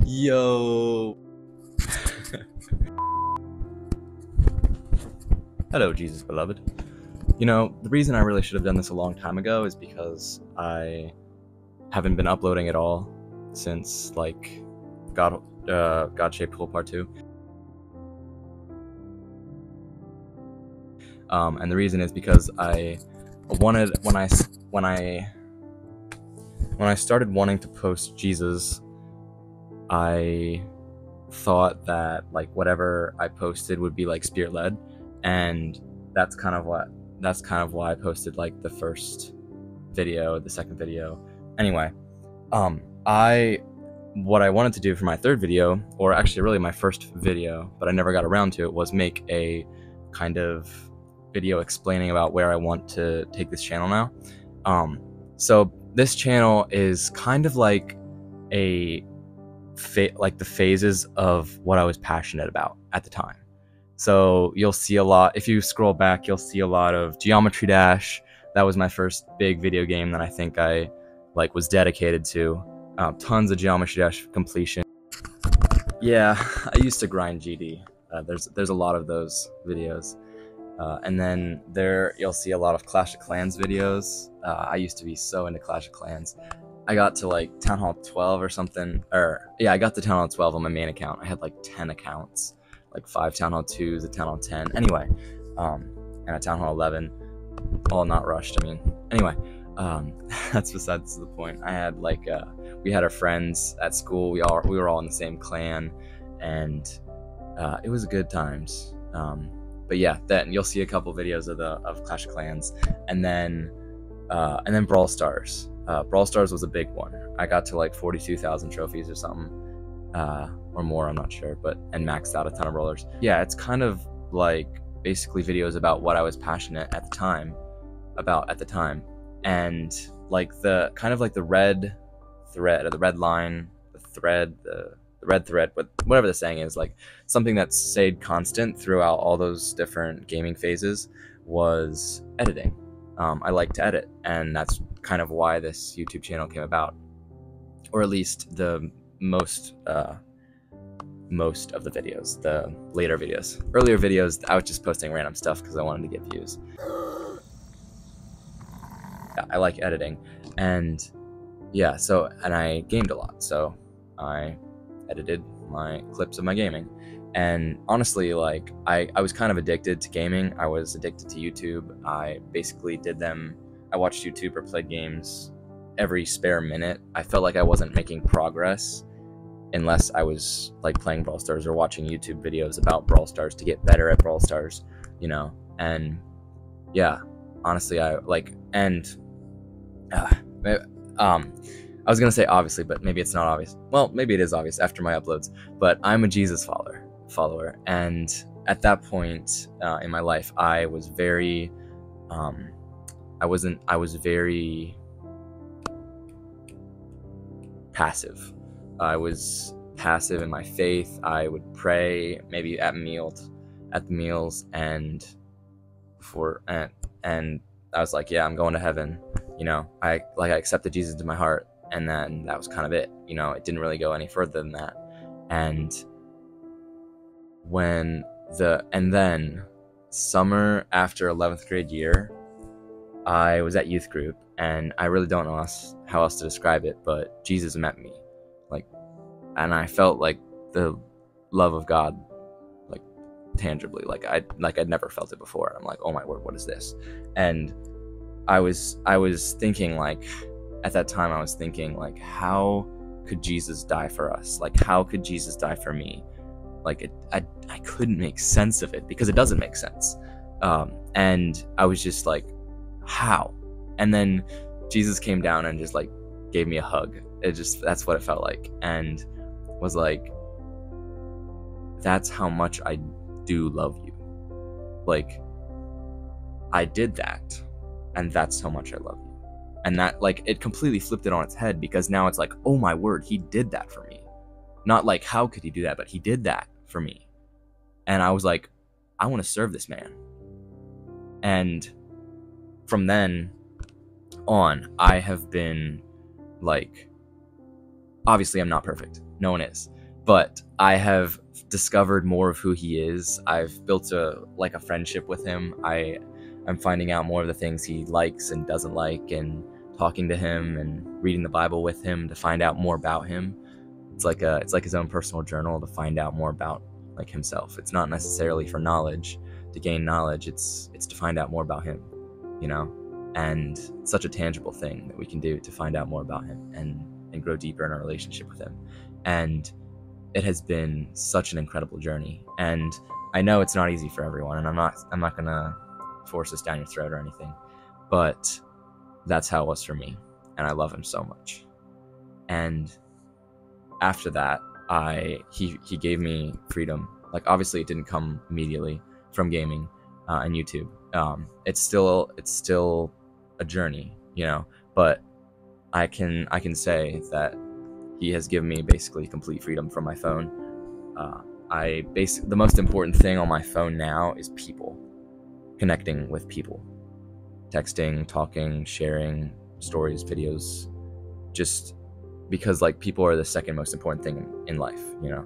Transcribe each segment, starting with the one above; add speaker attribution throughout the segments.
Speaker 1: Yo. Hello, Jesus beloved. You know, the reason I really should have done this a long time ago is because I haven't been uploading at all since, like, God-Shaped Hole Part 2. And the reason is because I wanted, when I started wanting to post Jesus, I thought that, like, whatever I posted would be, like, spirit-led, and that's kind of why I posted, like, the first video, the second video. Anyway, what I wanted to do for my third video, or actually really my first video, but I never got around to it, was make a kind of video explaining about where I want to take this channel now. So this channel is kind of like the phases of what I was passionate about at the time. So you'll see a lot, if you scroll back, you'll see a lot of Geometry Dash. That was my first big video game that I think I was dedicated to. Tons of Geometry Dash completion. Yeah, I used to grind GD. There's a lot of those videos. And then you'll see a lot of Clash of Clans videos. I used to be so into Clash of Clans. I got to like Town Hall 12 or something, I got to Town Hall 12 on my main account. I had like 10 accounts, like 5 Town Hall 2s, a Town Hall 10, anyway, and a Town Hall 11, all not rushed. I mean, anyway, that's besides the point. I had we had our friends at school. We were all in the same clan, and it was good times. But yeah, then you'll see a couple videos of Clash of Clans, and then Brawl Stars. Brawl Stars was a big one. I got to like 42,000 trophies or something, or more, I'm not sure, and maxed out a ton of rollers. Yeah, it's kind of like basically videos about what I was passionate at the time, and like the red thread, or the red line, the red thread, but whatever the saying is, like something that stayed constant throughout all those different gaming phases was editing. I like to edit, and that's kind of why this YouTube channel came about, or at least the most of the videos. The later videos, earlier videos, I was just posting random stuff because I wanted to get views. Yeah, I like editing, and yeah, and I gamed a lot, so I edited my clips of my gaming. And honestly, like I was kind of addicted to gaming. I was addicted to YouTube. I basically did them. I watched YouTube or played games every spare minute. I felt like I wasn't making progress unless I was like playing Brawl Stars or watching YouTube videos about Brawl Stars to get better at Brawl Stars, you know. And yeah, honestly, I was gonna say obviously, but maybe it's not obvious. Well, maybe it is obvious after my uploads, but I'm a Jesus follower, and at that point in my life, I was very very passive. I was passive in my faith. I would pray maybe at the meals, and I was like, yeah, I'm going to heaven, you know. I accepted Jesus into my heart, and then that was kind of it, you know. It didn't really go any further than that. And then summer after 11th grade year, I was at youth group, and I really don't know how else to describe it, but Jesus met me, and I felt like the love of God, like tangibly, like I'd never felt it before. I'm like, oh my word, what is this? And I was thinking, like, at that time, I was thinking, like, how could Jesus die for us? Like, how could Jesus die for me? Like, I couldn't make sense of it, because it doesn't make sense. And I was just like, how? And then Jesus came down and just like gave me a hug. That's what it felt like, and was like, that's how much I do love you. Like, I did that, and that's how much I love you. And that, like, it completely flipped it on its head, because now it's like, oh my word, he did that for me. Not like, how could he do that, but he did that for me. And I was like, I want to serve this man. And from then on, I have been like obviously I'm not perfect. No one is. But I have discovered more of who he is. I've built a friendship with him. I'm finding out more of the things he likes and doesn't like, and talking to him and reading the Bible with him to find out more about him. It's like his own personal journal to find out more about like himself. It's not necessarily for knowledge, to gain knowledge. It's to find out more about him, you know? And it's such a tangible thing that we can do to find out more about him and grow deeper in our relationship with him. And it has been such an incredible journey. And I know it's not easy for everyone, and I'm not gonna force this down your throat or anything, but that's how it was for me. And I love him so much. And after that, he gave me freedom. Like, obviously it didn't come immediately from gaming and YouTube. It's still a journey, you know, but I can say that he has given me basically complete freedom from my phone. The most important thing on my phone now is people, connecting with people, texting, talking, sharing stories, videos, just because like people are the second most important thing in life, you know,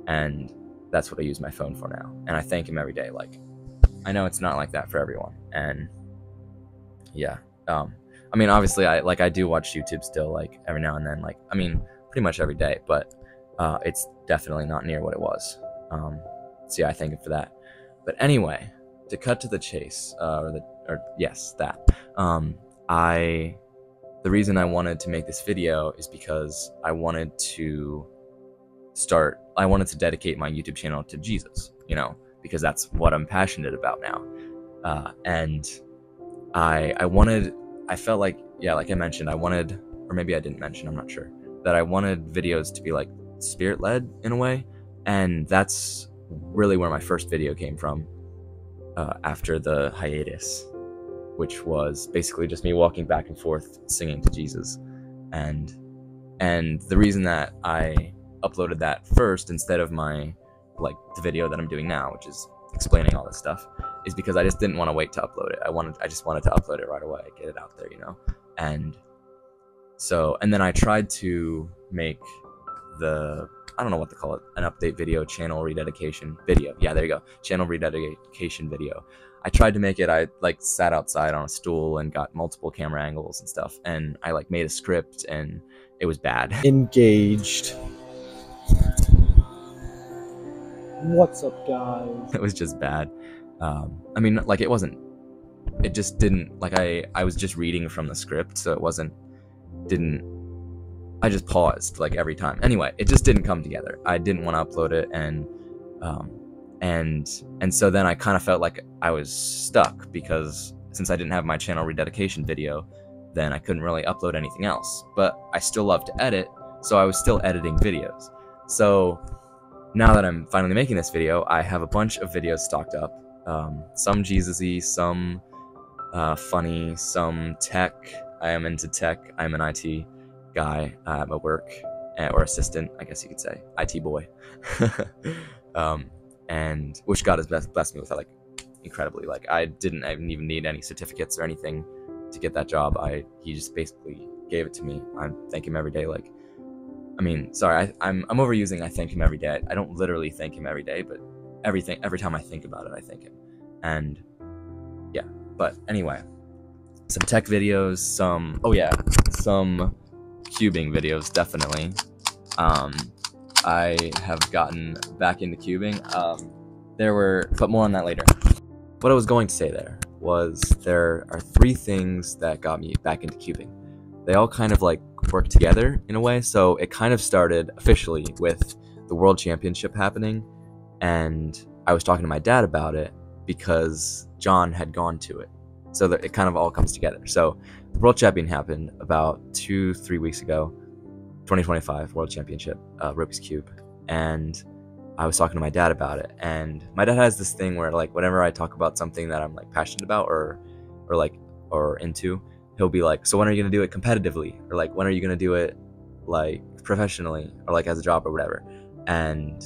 Speaker 1: and that's what I use my phone for now. And I thank him every day. Like, I know it's not like that for everyone, and yeah. I mean, obviously I do watch YouTube still, like every now and then, like, I mean, pretty much every day, but it's definitely not near what it was. So yeah, I thank him for that. But anyway, to cut to the chase, the reason I wanted to make this video is because I wanted to dedicate my YouTube channel to Jesus, you know, because that's what I'm passionate about now. And I felt like, yeah, like I mentioned, I wanted, or maybe I didn't mention, I'm not sure, that I wanted videos to be like spirit-led in a way. And that's really where my first video came from after the hiatus, which was basically just me walking back and forth singing to Jesus. And the reason that I uploaded that first instead of my, like, the video that I'm doing now, which is explaining all this stuff, is because I just didn't want to wait to upload it. I just wanted to upload it right away, get it out there, you know? And then I tried to make I don't know what to call it, an update video, channel rededication video. Yeah, there you go. Channel rededication video. I tried to make it, I like sat outside on a stool and got multiple camera angles and stuff. And I like made a script and it was bad.
Speaker 2: Engaged. What's up, guys?
Speaker 1: It was just bad. I mean, like it just didn't, like I was just reading from the script, so I just paused like every time. Anyway, it just didn't come together. I didn't want to upload it, and so then I kind of felt like I was stuck, because since I didn't have my channel rededication video, then I couldn't really upload anything else. But I still love to edit, so I was still editing videos. So now that I'm finally making this video, I have a bunch of videos stocked up. Some Jesus-y, some funny, some tech. I am into tech. I'm an IT guy at my work, or assistant, I guess you could say, IT boy. And which God has blessed me with, like, incredibly. Like, I didn't even need any certificates or anything to get that job. He just basically gave it to me. I thank him every day. Like, I mean, sorry, I'm overusing I thank him every day. I don't literally thank him every day, but every time I think about it, I thank him. And yeah, but anyway, some tech videos, some cubing videos, definitely. I have gotten back into cubing. But more on that later. What I was going to say there was, there are 3 things that got me back into cubing. They all kind of like work together in a way. So it kind of started officially with the World Championship happening, and I was talking to my dad about it because John had gone to it. So that it kind of all comes together. So the World Champion happened about 2-3 weeks ago, 2025 World Championship, Rubik's Cube. And I was talking to my dad about it. And my dad has this thing where, like, whenever I talk about something that I'm like passionate about or into, he'll be like, so when are you going to do it competitively? Or like, when are you going to do it like professionally or like as a job or whatever? And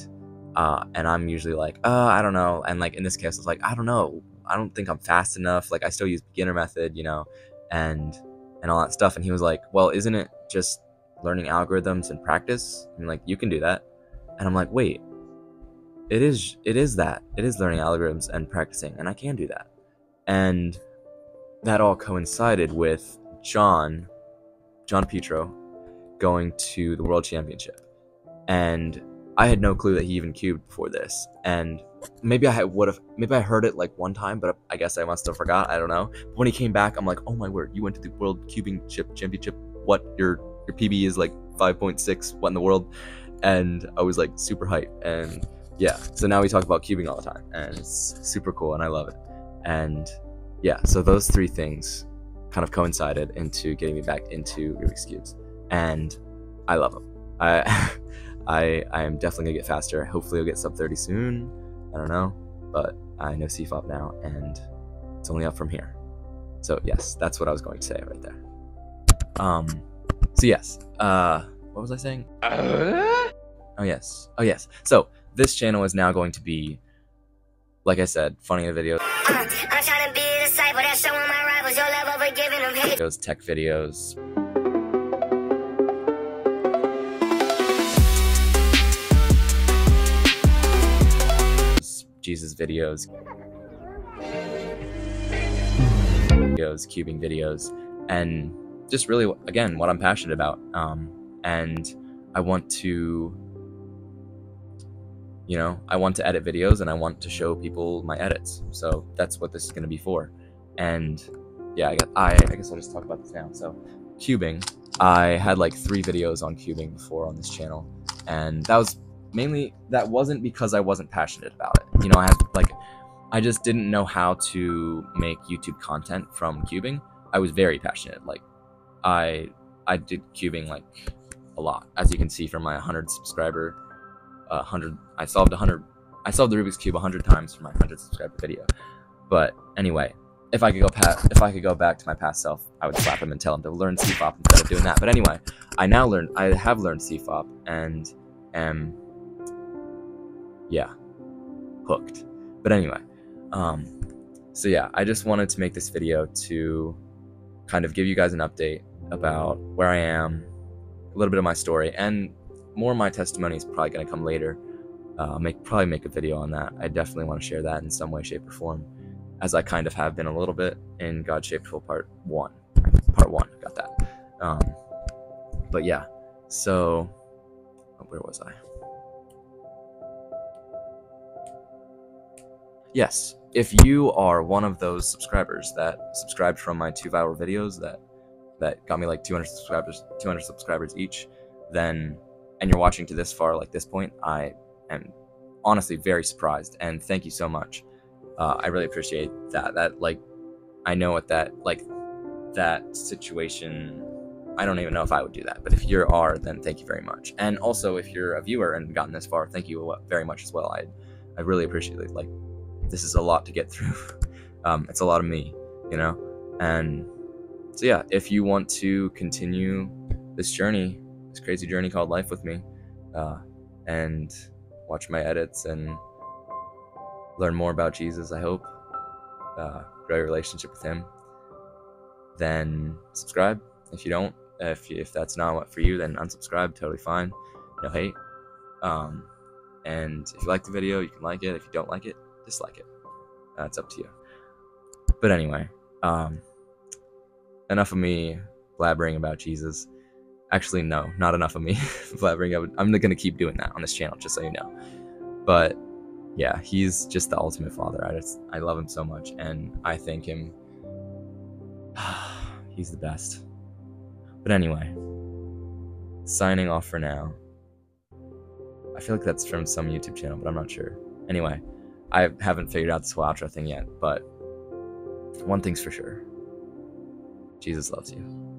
Speaker 1: I'm usually like, I don't know. And like in this case, it's like, I don't know. I don't think I'm fast enough. Like, I still use beginner method, you know, and all that stuff. And he was like, well, isn't it just learning algorithms and practice. And like, you can do that. And I'm like, wait, it is that. It is learning algorithms and practicing, and I can do that. And that all coincided with John Petro going to the World Championship. And I had no clue that he even cubed before this. And maybe I heard it like one time, but I guess I must have forgot. I don't know. But when he came back, I'm like, oh my word, you went to the World Cubing Championship. What, your PB is like 5.6. What in the world? And I was like super hyped. And yeah, so now we talk about cubing all the time, and it's super cool, and I love it. And yeah, so those three things kind of coincided into getting me back into Rubik's Cubes, and I love them. I am definitely gonna get faster. Hopefully I'll get sub 30 soon. I don't know, but I know CFOP now, and it's only up from here. So yes, that's what I was going to say right there. So yes, what was I saying? Oh yes. So this channel is now going to be, like I said, funny videos. I'm trying to be a disciple that's showing my rivals your love over giving them hate. Those tech videos. Jesus videos. Cubing videos, and just really, again, what I'm passionate about. And I want to, I want to edit videos, and I want to show people my edits. So that's what this is going to be for. And yeah, I guess I'll just talk about this now. So cubing, I had like 3 videos on cubing before on this channel, and that wasn't because I wasn't passionate about it. I just didn't know how to make YouTube content from cubing. I was very passionate. Like I did cubing like a lot, as you can see from my 100 subscriber. I solved the Rubik's Cube 100 times for my 100 subscriber video. But anyway, if I could go back to my past self, I would slap him and tell him to learn CFOP instead of doing that. But anyway, I have learned CFOP, and am, yeah, hooked. But anyway, so yeah, I just wanted to make this video to kind of give you guys an update about where I am, a little bit of my story, and more of my testimony is probably going to come later. Probably make a video on that. I definitely want to share that in some way, shape, or form, as I kind of have been a little bit in God Shaped Full Part 1. Got that. But yeah, so where was I? Yes, if you are one of those subscribers that subscribed from my 2 viral videos that got me like 200 subscribers each, and you're watching to this far, like this point, I am honestly very surprised, and thank you so much. I really appreciate that. I know at that situation, I don't even know if I would do that, but if you are, then thank you very much. And also, if you're a viewer and gotten this far, thank you very much as well. I really appreciate it. Like, this is a lot to get through. It's a lot of me, and so yeah, if you want to continue this crazy journey called life with me, and watch my edits and learn more about Jesus, I hope, grow your relationship with him, then subscribe. If you don't, if that's not what for you, then unsubscribe, totally fine, no hate. And if you like the video, you can like it. If you don't like it, dislike it. It's up to you. But anyway, enough of me blabbering about Jesus. Actually, no, not enough of me blabbering. I'm going to keep doing that on this channel, just so you know. But yeah, he's just the ultimate father. I love him so much, and I thank him. He's the best. But anyway, signing off for now. I feel like that's from some YouTube channel, but I'm not sure. Anyway, I haven't figured out this whole outro thing yet, but one thing's for sure. Jesus loves you.